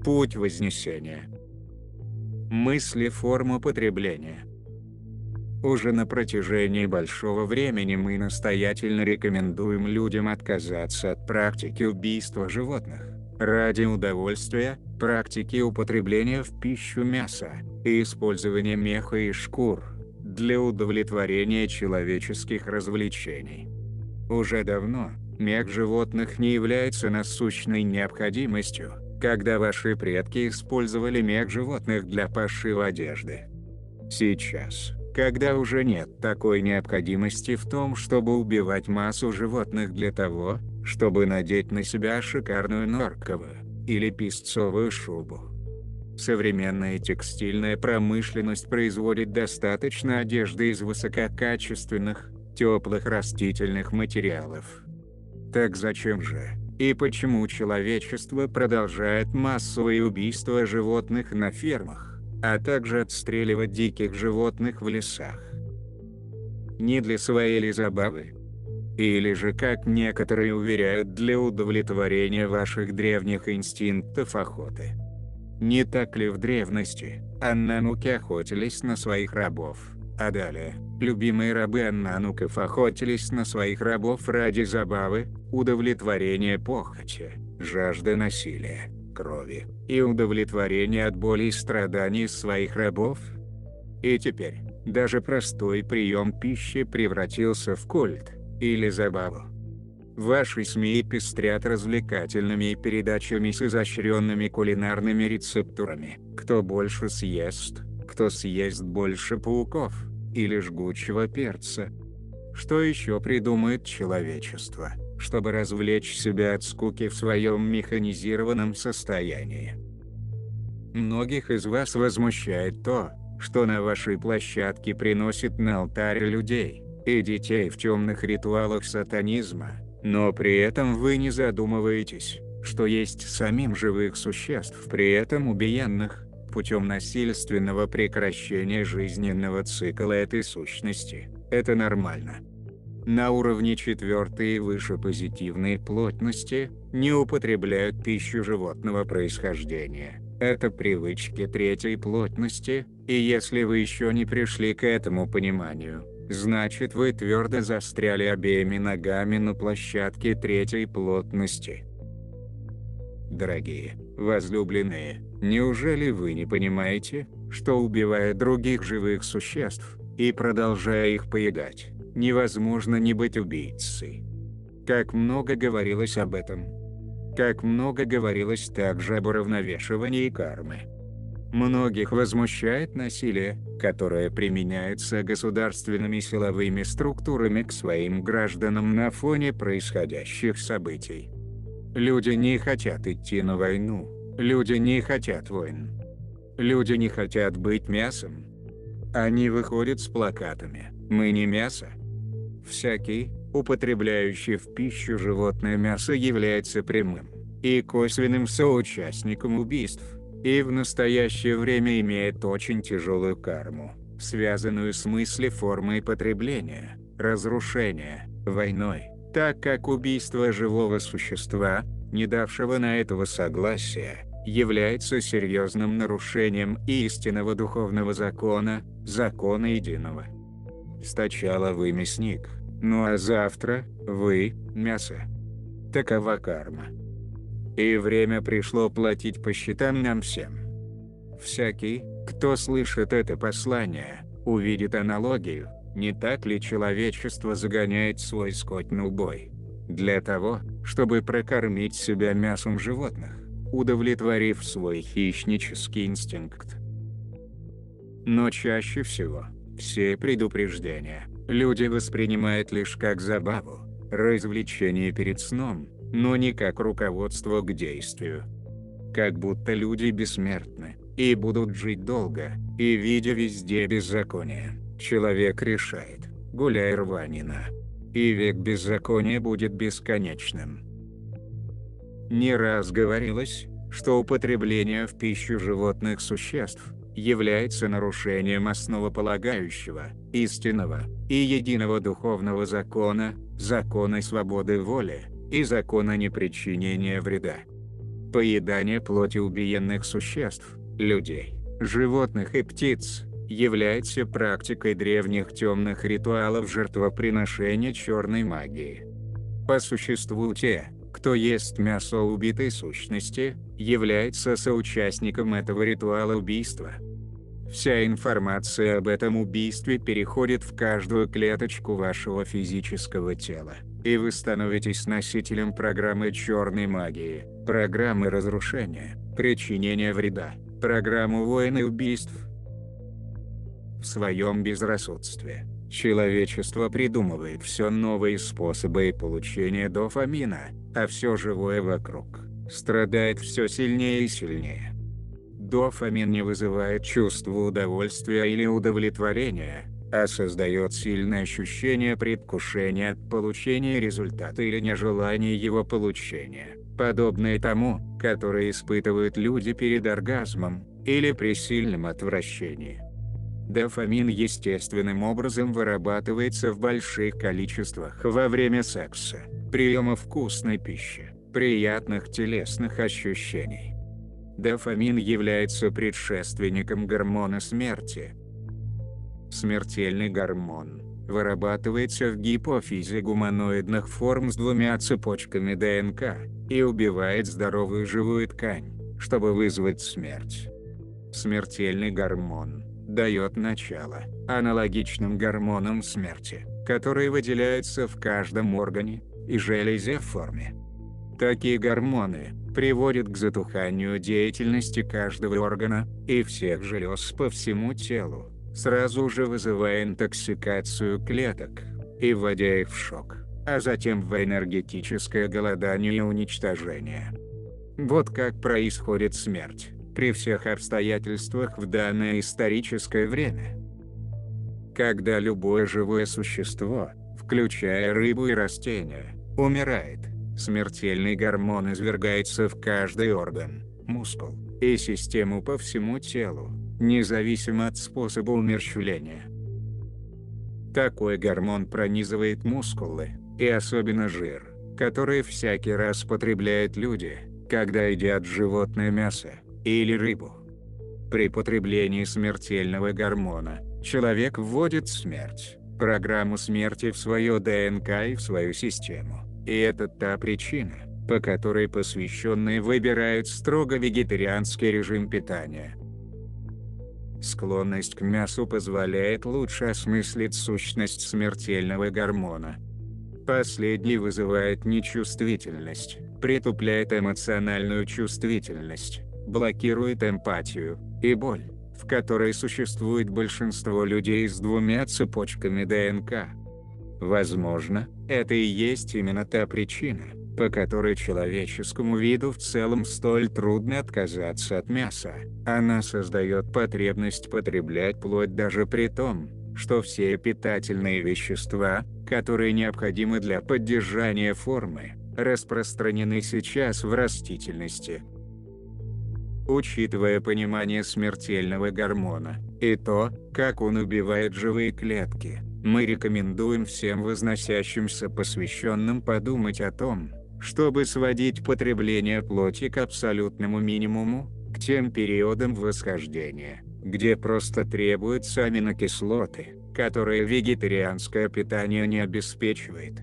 Путь вознесения. Мысли форму потребления. Уже на протяжении большого времени мы настоятельно рекомендуем людям отказаться от практики убийства животных ради удовольствия, практики употребления в пищу мяса и использования меха и шкур для удовлетворения человеческих развлечений. Уже давно мех животных не является насущной необходимостью, когда ваши предки использовали мех животных для пошива одежды. Сейчас, когда уже нет такой необходимости в том, чтобы убивать массу животных для того, чтобы надеть на себя шикарную норковую или песцовую шубу. Современная текстильная промышленность производит достаточно одежды из высококачественных, теплых растительных материалов. Так зачем же и почему человечество продолжает массовые убийства животных на фермах, а также отстреливать диких животных в лесах? Не для своей ли забавы? Или же, как некоторые уверяют, для удовлетворения ваших древних инстинктов охоты? Не так ли в древности аннануки охотились на своих рабов, а далее любимые рабы аннануков охотились на своих рабов ради забавы, удовлетворения похоти, жажды насилия, крови и удовлетворения от боли и страданий своих рабов? И теперь даже простой прием пищи превратился в культ или забаву. Ваши СМИ пестрят развлекательными передачами с изощренными кулинарными рецептурами. Кто больше съест, кто съест больше пауков или жгучего перца. Что еще придумает человечество, чтобы развлечь себя от скуки в своем механизированном состоянии? Многих из вас возмущает то, что на вашей площадке приносят на алтарь людей и детей в темных ритуалах сатанизма, но при этом вы не задумываетесь, что есть самим живых существ, при этом убиенных путем насильственного прекращения жизненного цикла этой сущности. Это нормально. На уровне 4 и выше позитивной плотности не употребляют пищу животного происхождения. Это привычки 3 плотности, и если вы еще не пришли к этому пониманию, значит вы твердо застряли обеими ногами на площадке 3 плотности. Дорогие, возлюбленные, неужели вы не понимаете, что убивая других живых существ и продолжая их поедать, невозможно не быть убийцей? Как много говорилось об этом. Как много говорилось также об уравновешивании кармы. Многих возмущает насилие, которое применяется государственными силовыми структурами к своим гражданам на фоне происходящих событий. Люди не хотят идти на войну, люди не хотят войн. Люди не хотят быть мясом. Они выходят с плакатами «Мы не мясо». Всякий, употребляющий в пищу животное мясо, является прямым и косвенным соучастником убийств, и в настоящее время имеет очень тяжелую карму, связанную с мыслеформой потребления, разрушения, войной, так как убийство живого существа, не давшего на этого согласия, является серьезным нарушением истинного духовного закона, закона единого. Сначала вы мясник, ну а завтра вы – мясо. Такова карма. И время пришло платить по счетам нам всем. Всякий, кто слышит это послание, увидит аналогию, не так ли человечество загоняет свой скот на убой, для того, чтобы прокормить себя мясом животных, удовлетворив свой хищнический инстинкт. Но чаще всего, все предупреждения, люди воспринимают лишь как забаву, развлечение перед сном, но не как руководство к действию. Как будто люди бессмертны, и будут жить долго, и видя везде беззаконие, человек решает, гуляй рванина. И век беззакония будет бесконечным. Не раз говорилось, что употребление в пищу животных существ является нарушением основополагающего, истинного и единого духовного закона, закона свободы воли и закона непричинения вреда. Поедание плоти убиенных существ, людей, животных и птиц, является практикой древних темных ритуалов жертвоприношения черной магии. По существу те, кто ест мясо убитой сущности, является соучастником этого ритуала убийства. Вся информация об этом убийстве переходит в каждую клеточку вашего физического тела, и вы становитесь носителем программы черной магии, программы разрушения, причинения вреда, программу войн и убийств. В своем безрассудстве, человечество придумывает все новые способы получения дофамина, а все живое вокруг страдает все сильнее и сильнее. Дофамин не вызывает чувство удовольствия или удовлетворения, а создает сильное ощущение предвкушения от получения результата или нежелания его получения, подобное тому, которое испытывают люди перед оргазмом, или при сильном отвращении. Дофамин естественным образом вырабатывается в больших количествах во время секса, приема вкусной пищи, приятных телесных ощущений. Дофамин является предшественником гормона смерти. Смертельный гормон вырабатывается в гипофизе гуманоидных форм с двумя цепочками ДНК и убивает здоровую живую ткань, чтобы вызвать смерть. Смертельный гормон дает начало аналогичным гормонам смерти, которые выделяются в каждом органе и железе в форме. Такие гормоны приводят к затуханию деятельности каждого органа и всех желез по всему телу, сразу же вызывая интоксикацию клеток и вводя их в шок, а затем в энергетическое голодание и уничтожение. Вот как происходит смерть при всех обстоятельствах в данное историческое время. Когда любое живое существо, включая рыбу и растения, умирает, смертельный гормон извергается в каждый орган, мускул и систему по всему телу, независимо от способа умерщвления. Такой гормон пронизывает мускулы, и особенно жир, который всякий раз потребляют люди, когда едят животное мясо или рыбу. При потреблении смертельного гормона, человек вводит смерть, программу смерти в свое ДНК и в свою систему. И это та причина, по которой посвященные выбирают строго вегетарианский режим питания. Склонность к мясу позволяет лучше осмыслить сущность смертельного гормона. Последний вызывает нечувствительность, притупляет эмоциональную чувствительность, блокирует эмпатию и боль, в которой существует большинство людей с двумя цепочками ДНК. Возможно, это и есть именно та причина, по которой человеческому виду в целом столь трудно отказаться от мяса. Она создает потребность потреблять плоть даже при том, что все питательные вещества, которые необходимы для поддержания формы, распространены сейчас в растительности. Учитывая понимание смертельного гормона и то, как он убивает живые клетки, мы рекомендуем всем возносящимся посвященным подумать о том, чтобы сводить потребление плоти к абсолютному минимуму, к тем периодам восхождения, где просто требуются аминокислоты, которые вегетарианское питание не обеспечивает.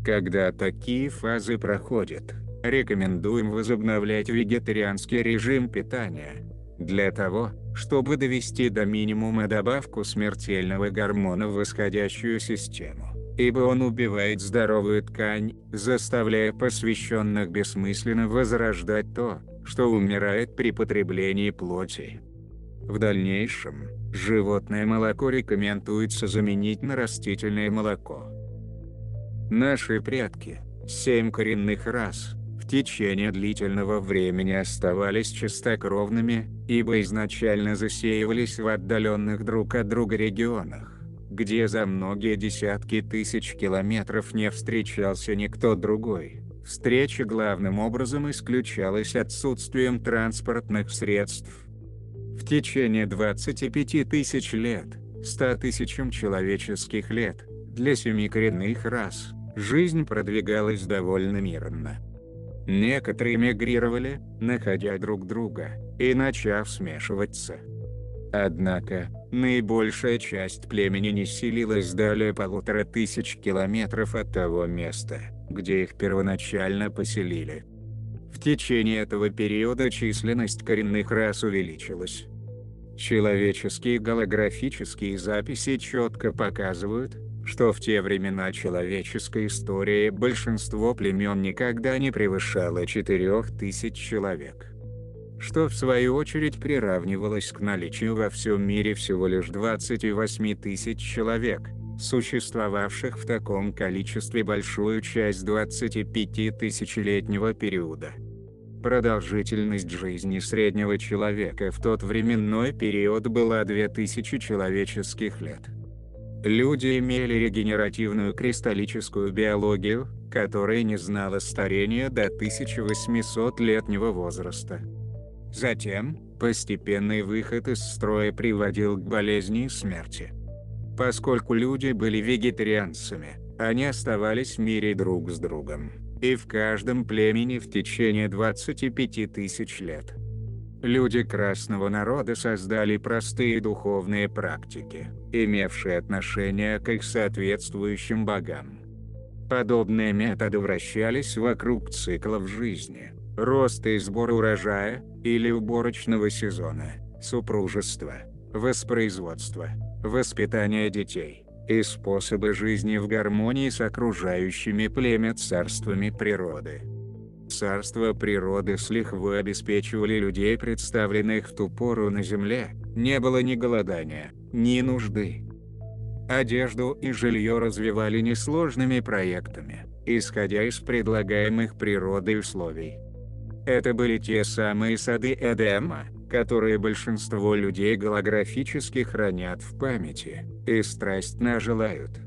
Когда такие фазы проходят, рекомендуем возобновлять вегетарианский режим питания, для того, чтобы довести до минимума добавку смертельного гормона в восходящую систему, ибо он убивает здоровую ткань, заставляя посвященных бессмысленно возрождать то, что умирает при потреблении плоти. В дальнейшем, животное молоко рекомендуется заменить на растительное молоко. Наши предки, 7 коренных рас, в течение длительного времени оставались чистокровными, ибо изначально засеивались в отдаленных друг от друга регионах, где за многие десятки тысяч километров не встречался никто другой. Встреча главным образом исключалась отсутствием транспортных средств. В течение 25 тысяч лет, 100 тысячам человеческих лет, для 7 коренных рас, жизнь продвигалась довольно мирно. Некоторые мигрировали, находя друг друга, и начав смешиваться. Однако, наибольшая часть племени не селилась далее 1500 километров от того места, где их первоначально поселили. В течение этого периода численность коренных рас увеличилась. Человеческие голографические записи четко показывают, что в те времена человеческой истории большинство племен никогда не превышало 4000 человек. Что в свою очередь приравнивалось к наличию во всем мире всего лишь 28 тысяч человек, существовавших в таком количестве большую часть 25-тысячелетнего периода. Продолжительность жизни среднего человека в тот временной период была 2000 человеческих лет. Люди имели регенеративную кристаллическую биологию, которая не знала старения до 1800-летнего возраста. Затем, постепенный выход из строя приводил к болезни и смерти. Поскольку люди были вегетарианцами, они оставались в мире друг с другом, и в каждом племени в течение 25 тысяч лет. Люди красного народа создали простые духовные практики, имевшие отношение к их соответствующим богам. Подобные методы вращались вокруг циклов жизни, роста и сбора урожая, или уборочного сезона, супружества, воспроизводства, воспитания детей, и способа жизни в гармонии с окружающими племя царствами природы. Царства природы с лихвой обеспечивали людей, представленных в ту пору на земле, не было ни голодания, ни нужды. Одежду и жилье развивали несложными проектами, исходя из предлагаемых природой условий. Это были те самые сады Эдема, которые большинство людей голографически хранят в памяти, и страстно желают.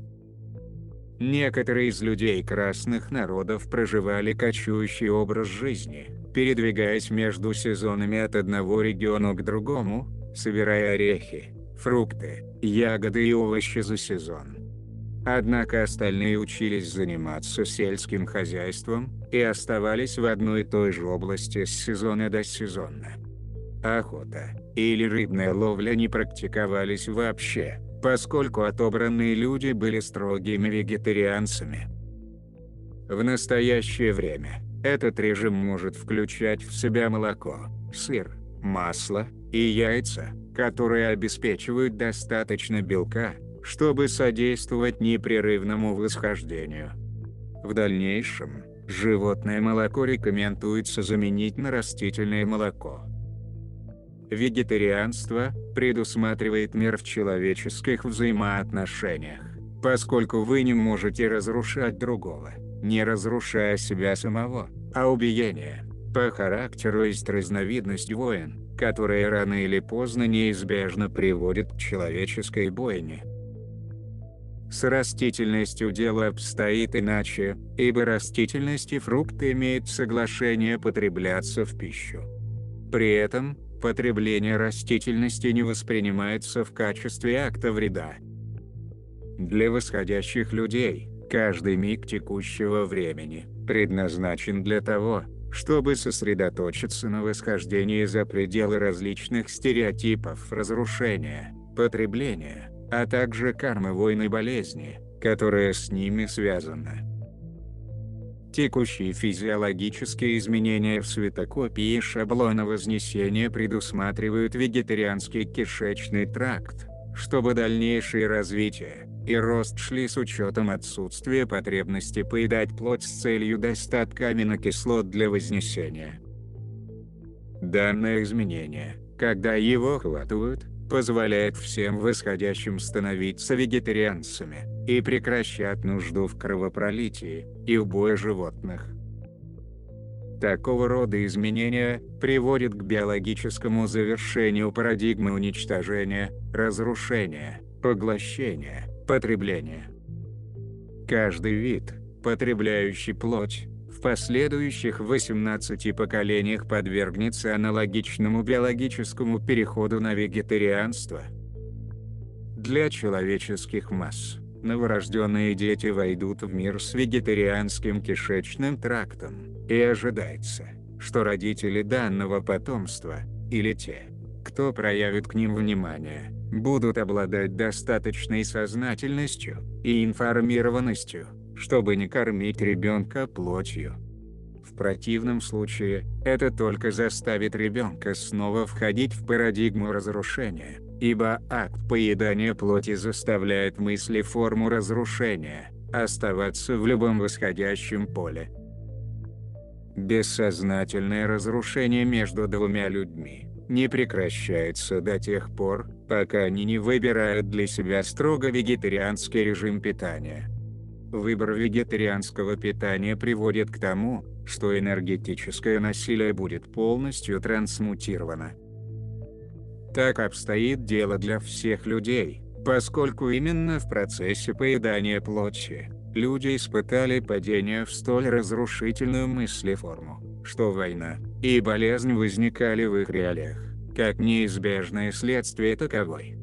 Некоторые из людей красных народов проживали кочующий образ жизни, передвигаясь между сезонами от одного региона к другому, собирая орехи, фрукты, ягоды и овощи за сезон. Однако остальные учились заниматься сельским хозяйством и оставались в одной и той же области с сезона до сезона. Охота или рыбная ловля не практиковались вообще, поскольку отобранные люди были строгими вегетарианцами. В настоящее время этот режим может включать в себя молоко, сыр, масло и яйца, которые обеспечивают достаточно белка, чтобы содействовать непрерывному восхождению. В дальнейшем, животное молоко рекомендуется заменить на растительное молоко. Вегетарианство предусматривает мир в человеческих взаимоотношениях, поскольку вы не можете разрушать другого, не разрушая себя самого, а убиение, по характеру есть разновидность войн, которая рано или поздно неизбежно приводит к человеческой бойне. С растительностью дело обстоит иначе, ибо растительность и фрукты имеют соглашение потребляться в пищу. При этом, потребление растительности не воспринимается в качестве акта вреда. Для восходящих людей, каждый миг текущего времени предназначен для того, чтобы сосредоточиться на восхождении за пределы различных стереотипов разрушения, потребления, а также кармы войн и болезни, которая с ними связана. Текущие физиологические изменения в светокопии шаблона Вознесения предусматривают вегетарианский кишечный тракт, чтобы дальнейшее развитие и рост шли с учетом отсутствия потребности поедать плоть с целью достатка аминокислот для вознесения. Данное изменение, когда его охватывают, позволяет всем восходящим становиться вегетарианцами и прекращать нужду в кровопролитии и убое животных. Такого рода изменения приводят к биологическому завершению парадигмы уничтожения, разрушения, поглощения, потребления. Каждый вид, потребляющий плоть, в последующих 18 поколениях подвергнется аналогичному биологическому переходу на вегетарианство. Для человеческих масс, новорожденные дети войдут в мир с вегетарианским кишечным трактом, И ожидается, что родители данного потомства, или те, кто проявит к ним внимание, будут обладать достаточной сознательностью и информированностью, чтобы не кормить ребенка плотью. В противном случае, это только заставит ребенка снова входить в парадигму разрушения, ибо акт поедания плоти заставляет мысли форму разрушения оставаться в любом восходящем поле. Бессознательное разрушение между двумя людьми не прекращается до тех пор, пока они не выбирают для себя строго вегетарианский режим питания. Выбор вегетарианского питания приводит к тому, что энергетическое насилие будет полностью трансмутировано. Так обстоит дело для всех людей, поскольку именно в процессе поедания плоти люди испытали падение в столь разрушительную мыслеформу, что война и болезнь возникали в их реалиях, как неизбежное следствие таковой.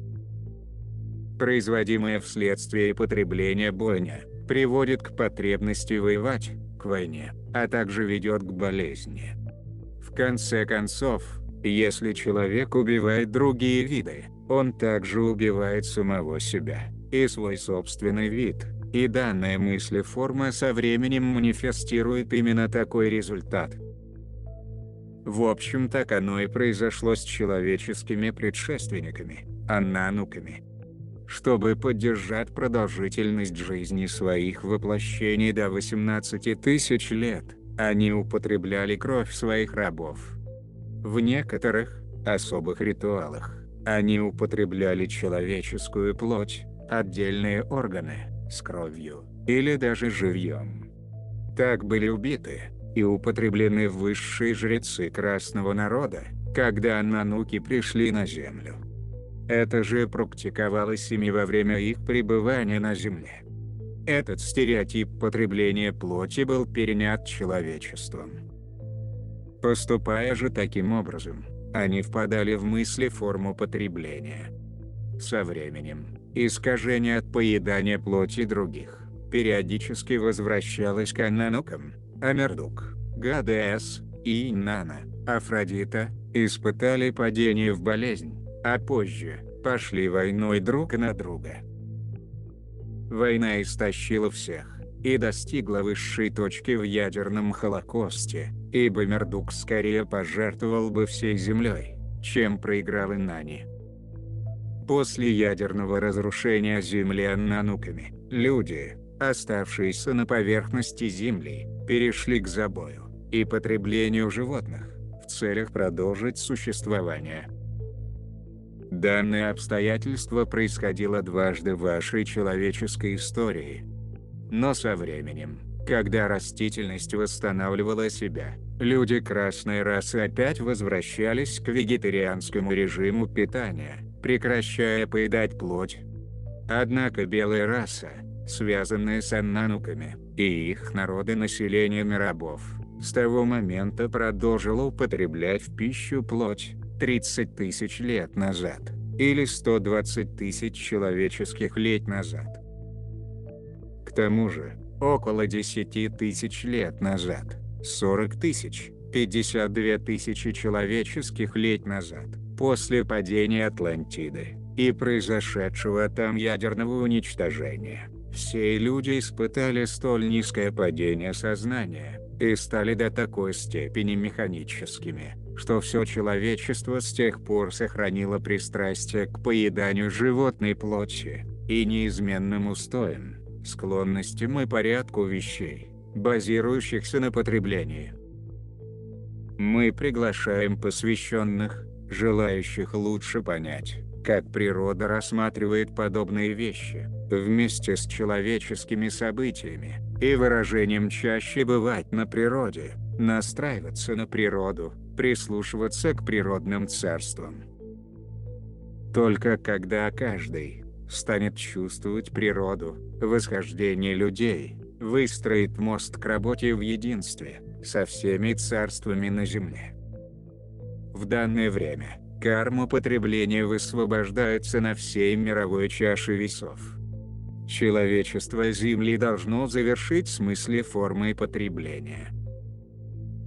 Производимая вследствие потребления бойня приводит к потребности воевать, к войне, а также ведет к болезни. В конце концов, если человек убивает другие виды, он также убивает самого себя и свой собственный вид, и данная мыслеформа со временем манифестирует именно такой результат. В общем, так оно и произошло с человеческими предшественниками, аннануками. Чтобы поддержать продолжительность жизни своих воплощений до 18 тысяч лет, они употребляли кровь своих рабов. В некоторых, особых ритуалах, они употребляли человеческую плоть, отдельные органы, с кровью, или даже живьем. Так были убиты и употреблены высшие жрецы красного народа, когда аннануки пришли на землю. Это же практиковалось ими во время их пребывания на земле. Этот стереотип потребления плоти был перенят человечеством. Поступая же таким образом, они впадали в мыслеформу потребления. Со временем, искажение от поедания плоти других периодически возвращалось к аннанукам, а Мердук, Гадес и Инанна, Афродита, испытали падение в болезнь, а позже пошли войной друг на друга. Война истощила всех и достигла высшей точки в ядерном холокосте, ибо Мердук скорее пожертвовал бы всей землей, чем проиграл Инанне. После ядерного разрушения Земли аннануками, люди, оставшиеся на поверхности Земли, перешли к забою и потреблению животных в целях продолжить существование. Данное обстоятельство происходило дважды в вашей человеческой истории. Но со временем, когда растительность восстанавливала себя, люди красной расы опять возвращались к вегетарианскому режиму питания, прекращая поедать плоть. Однако белая раса, связанная с аннануками и их народонаселением рабов, с того момента продолжила употреблять в пищу плоть 30 тысяч лет назад, или 120 тысяч человеческих лет назад. К тому же, около 10 тысяч лет назад, 40 тысяч, 52 тысячи человеческих лет назад, после падения Атлантиды и произошедшего там ядерного уничтожения, все люди испытали столь низкое падение сознания и стали до такой степени механическими, что все человечество с тех пор сохранило пристрастие к поеданию животной плоти и неизменным устоям, склонностям и порядку вещей, базирующихся на потреблении. Мы приглашаем посвященных, желающих лучше понять, как природа рассматривает подобные вещи, вместе с человеческими событиями и выражением чаще бывать на природе, настраиваться на природу, прислушиваться к природным царствам. Только когда каждый станет чувствовать природу, восхождение людей, выстроит мост к работе в единстве со всеми царствами на земле. В данное время карма потребления высвобождается на всей мировой чаше весов. Человечество Земли должно завершить смысле формы потребления.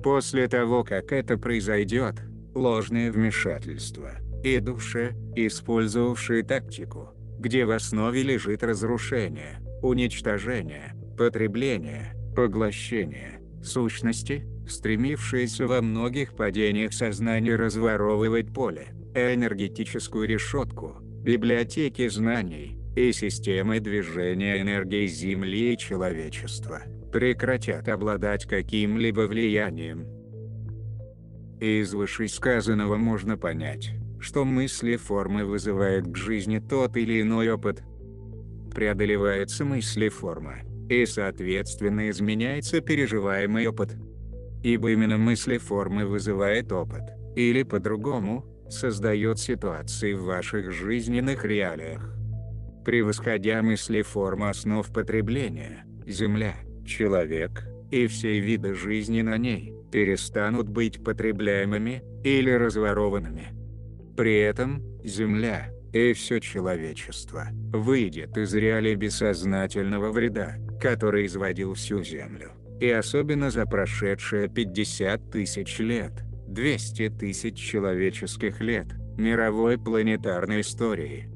После того, как это произойдет, ложное вмешательство, и души, использовавшие тактику, где в основе лежит разрушение, уничтожение, потребление, поглощение, сущности, стремившиеся во многих падениях сознания разворовывать поле, энергетическую решетку, библиотеки знаний и системы движения энергии Земли и человечества, прекратят обладать каким-либо влиянием. Из вышесказанного можно понять, что мысли формы вызывают к жизни тот или иной опыт. Преодолевается мысли форма, и соответственно изменяется переживаемый опыт. Ибо именно мысли формы вызывает опыт, или по-другому, создает ситуации в ваших жизненных реалиях. Превосходя мысли формы основ потребления, Земля, человек и все виды жизни на ней перестанут быть потребляемыми или разворованными. При этом, Земля и все человечество выйдет из реалий бессознательного вреда, который изводил всю Землю, и особенно за прошедшие 50 тысяч лет, 200 тысяч человеческих лет, мировой планетарной истории.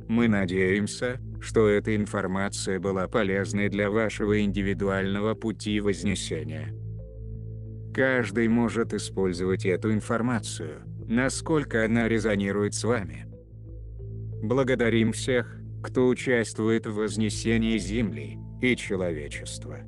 Мы надеемся, что эта информация была полезной для вашего индивидуального пути вознесения. Каждый может использовать эту информацию, насколько она резонирует с вами. Благодарим всех, кто участвует в вознесении Земли и человечества.